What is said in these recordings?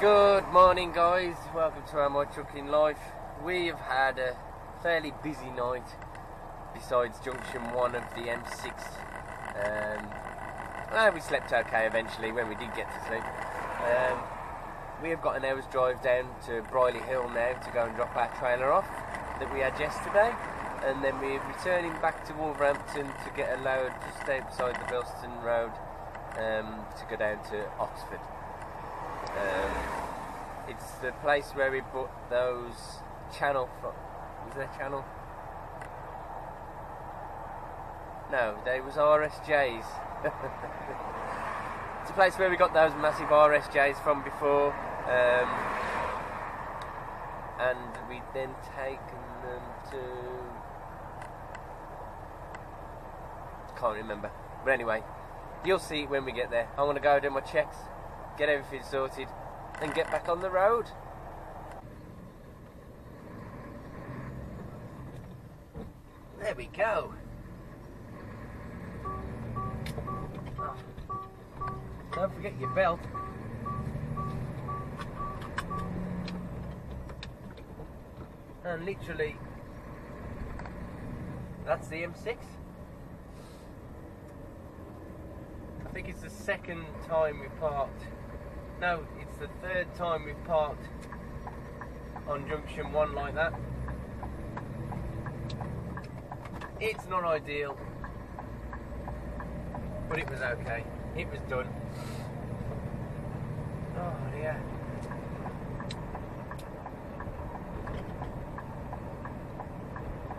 Good morning guys, welcome to My Trucking Life. We have had a fairly busy night besides junction 1 of the M6. Well, we slept okay eventually when we did get to sleep. We have got an hour's drive down to Briley Hill now to go and drop our trailer off that we had yesterday, and then we're returning back to Wolverhampton to get a load just outside the Bilston Road to go down to Oxford. It's the place where we put those channel from. Was there channel? No, they was RSJs. It's a place where we got those massive RSJs from before, and we then taken them to, can't remember. But anyway, you'll see it when we get there. I'm gonna go do my checks, get everything sorted, and get back on the road. There we go. Oh. Don't forget your belt. And literally, that's the M6. I think it's the second time we parked. No, it's the third time we've parked on junction 1 like that. It's not ideal, but it was okay. It was done. Oh yeah.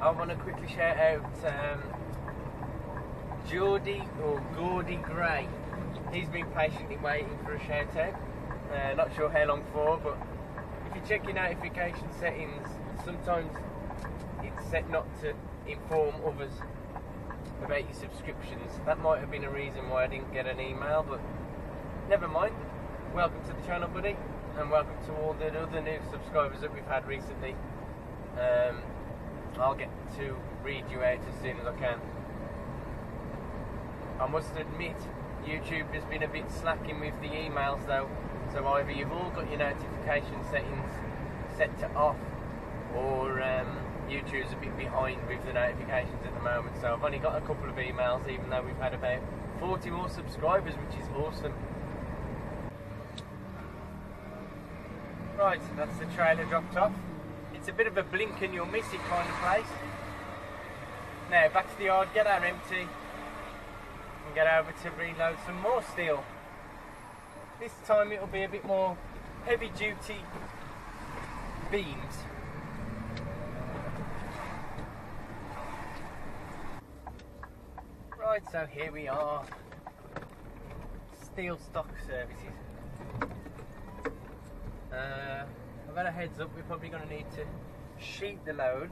I want to quickly shout out Gordy Gray. He's been patiently waiting for a shout out. Not sure how long for, but if you check your notification settings, sometimes it's set not to inform others about your subscriptions. That might have been a reason why I didn't get an email, but never mind. Welcome to the channel, buddy, and welcome to all the other new subscribers that we've had recently. I'll get to read you out as soon as I can. I must admit, YouTube has been a bit slacking with the emails though, so either you've all got your notification settings set to off, or YouTube's a bit behind with the notifications at the moment. So I've only got a couple of emails, even though we've had about 40 more subscribers, which is awesome. Right, that's the trailer dropped off. It's a bit of a blink and you'll miss it kind of place. Now back to the yard, get our empty, and get over to reload some more steel. This time it'll be a bit more heavy duty beams. Right, so here we are. Steel stock services. I've got a heads up, we're probably going to need to sheet the load.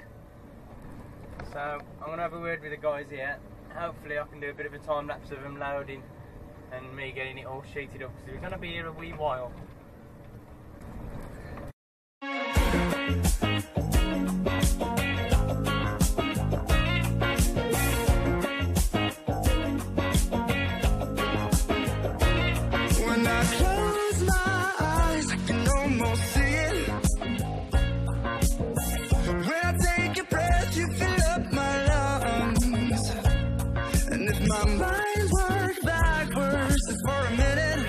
So I'm going to have a word with the guys here. Hopefully I can do a bit of a time lapse of them loading and me getting it all sheeted up, because we're going to be here a wee while. When I close my eyes, I can almost see it. When I take a breath, you fill up my lungs. And if my mind worked backwards for a minute,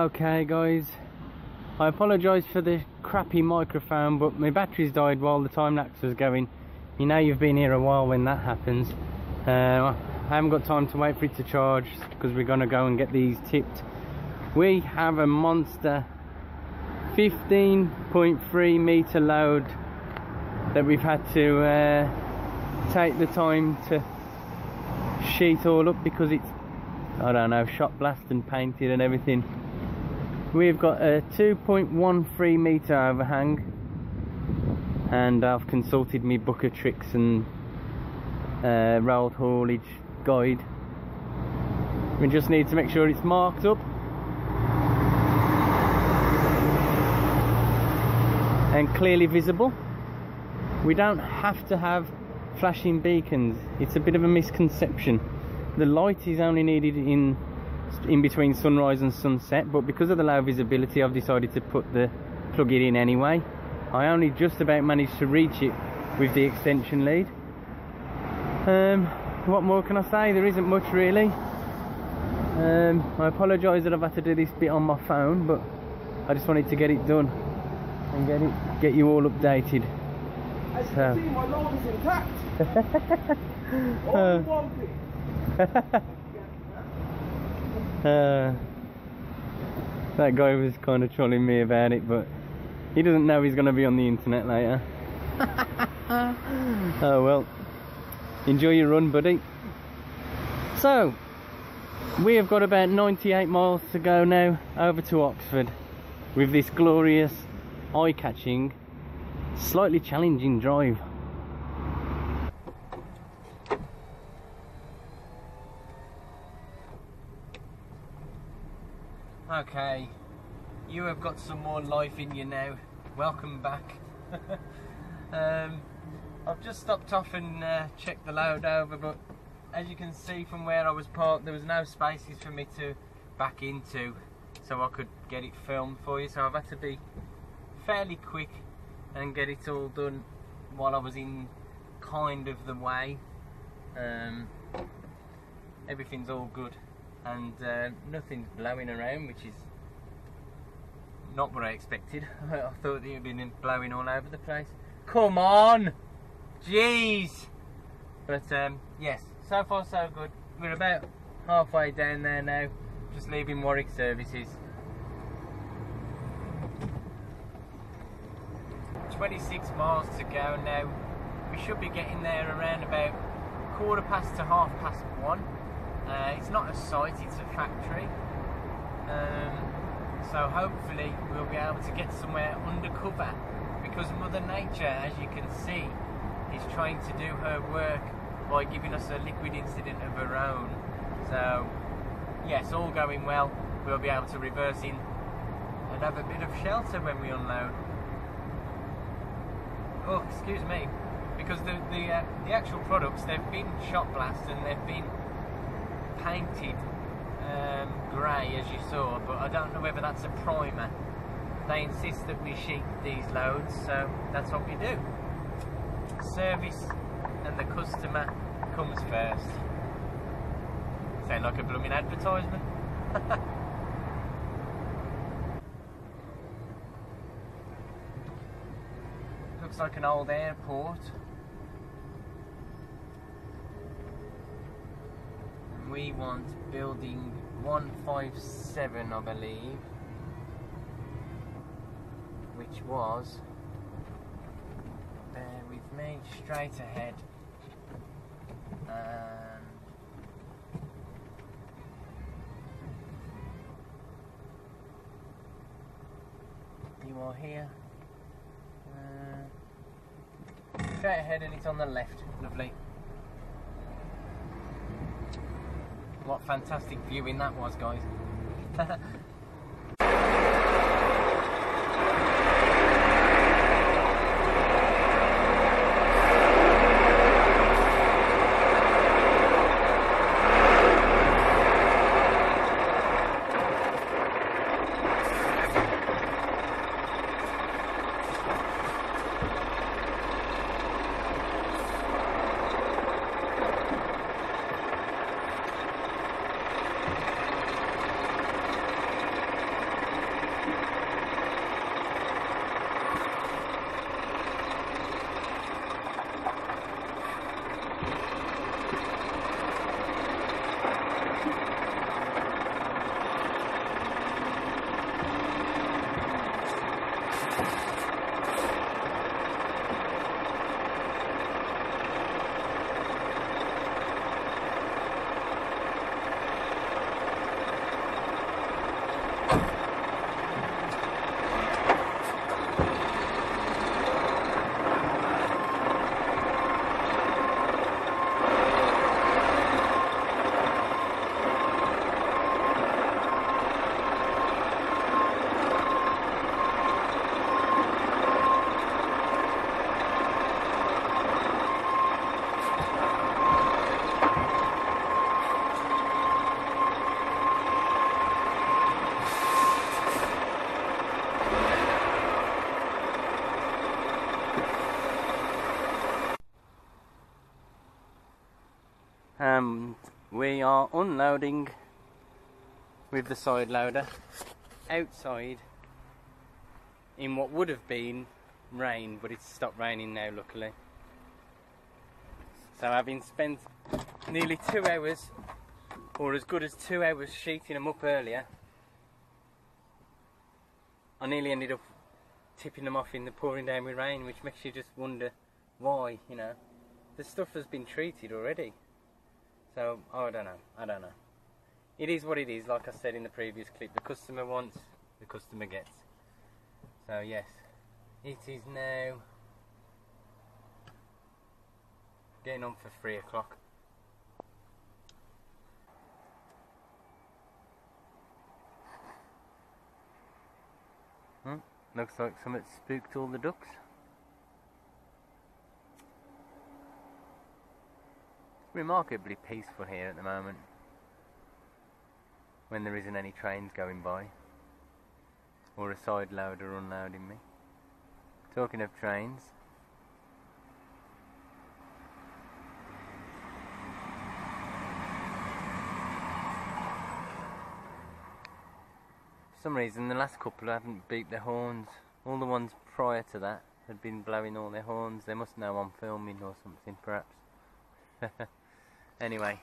Okay guys, I apologise for the crappy microphone, but my batteries died while the time lapse was going. You know you've been here a while when that happens. I haven't got time to wait for it to charge because we're going to go and get these tipped. We have a monster 15.3 metre load that we've had to take the time to sheet all up because it's, I don't know, shot blast and painted and everything. We've got a 2.13 metre overhang, and I've consulted me Booker Tricks and road haulage guide. We just need to make sure it's marked up and clearly visible. We don't have to have flashing beacons. It's a bit of a misconception. The light is only needed in between sunrise and sunset, but because of the low visibility I've decided to plug it in anyway. I only just about managed to reach it with the extension lead. What more can I say? There isn't much really. I apologise that I've had to do this bit on my phone, but I just wanted to get it done and get you all updated. As you can see, my load is intact. Only one bit. That guy was kind of trolling me about it, but he doesn't know he's going to be on the internet later. Oh well, enjoy your run, buddy. So we have got about 98 miles to go now over to Oxford with this glorious, eye-catching, slightly challenging drive. Okay, you have got some more life in you now. Welcome back. I've just stopped off and checked the load over, but as you can see from where I was parked, there was no spaces for me to back into so I could get it filmed for you, so I've had to be fairly quick and get it all done while I was in kind of the way. Everything's all good and nothing's blowing around, which is not what I expected. I thought it had been blowing all over the place. Come on! Jeez! But yes, so far so good. We're about halfway down there now, just leaving Warwick services. 26 miles to go now. We should be getting there around about 1/4 to 1:30. It's not a site, it's a factory. So hopefully we'll be able to get somewhere undercover, because Mother Nature, as you can see, is trying to do her work by giving us a liquid incident of her own. So yes, all going well, we'll be able to reverse in and have a bit of shelter when we unload. Oh, excuse me, because the actual products, they've been shot blasted and they've been painted grey, as you saw, but I don't know whether that's a primer. They insist that we sheet these loads, so that's what we do. Service and the customer comes first. Sound like a blooming advertisement? Looks like an old airport. We want building 157, I believe, which was, bear with me, straight ahead. You are here. Straight ahead and it's on the left. Lovely. What fantastic viewing that was, guys. and we are unloading with the side loader outside in what would have been rain, but it's stopped raining now, luckily. So having spent nearly 2 hours, or as good as 2 hours, sheeting them up earlier, I nearly ended up tipping them off in the pouring down with rain, which makes you just wonder why, you know. The stuff has been treated already. So, I don't know. It is what it is, like I said in the previous clip. The customer wants, the customer gets. So yes, it is now getting on for 3 o'clock. Looks like something spooked all the ducks. It's remarkably peaceful here at the moment, when there isn't any trains going by, or a side loader unloading me. Talking of trains, for some reason the last couple haven't beeped their horns. All the ones prior to that had been blowing all their horns. They must know I'm filming or something, perhaps. Anyway,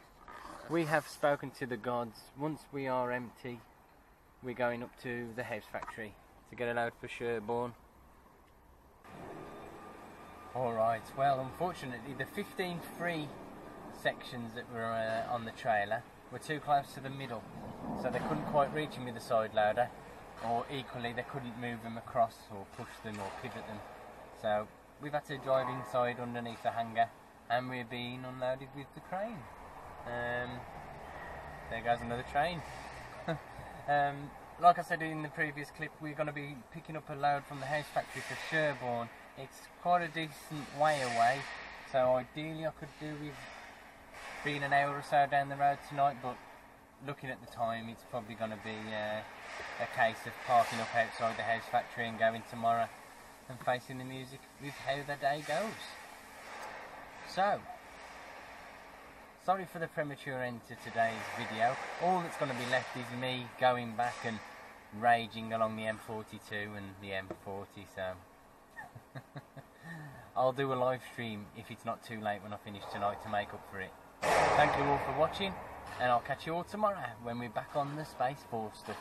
we have spoken to the gods. Once we are empty, we're going up to the house factory to get a load for Sherborne. Alright, well, unfortunately the 15 free sections that were on the trailer were too close to the middle, so they couldn't quite reach them with the side loader, or equally they couldn't move them across or push them or pivot them. So we've had to drive inside underneath the hangar, and we're being unloaded with the crane. There goes another train. Like I said in the previous clip, we're going to be picking up a load from the house factory for Sherborne. It's quite a decent way away, so ideally I could do with being an hour or so down the road tonight, but looking at the time, it's probably going to be a case of parking up outside the house factory and going tomorrow and facing the music with how the day goes. So, sorry for the premature end to today's video. All that's going to be left is me going back and raging along the M42 and the M40, so I'll do a live stream if it's not too late when I finish tonight to make up for it. Thank you all for watching, and I'll catch you all tomorrow when we're back on the Space Force stuff.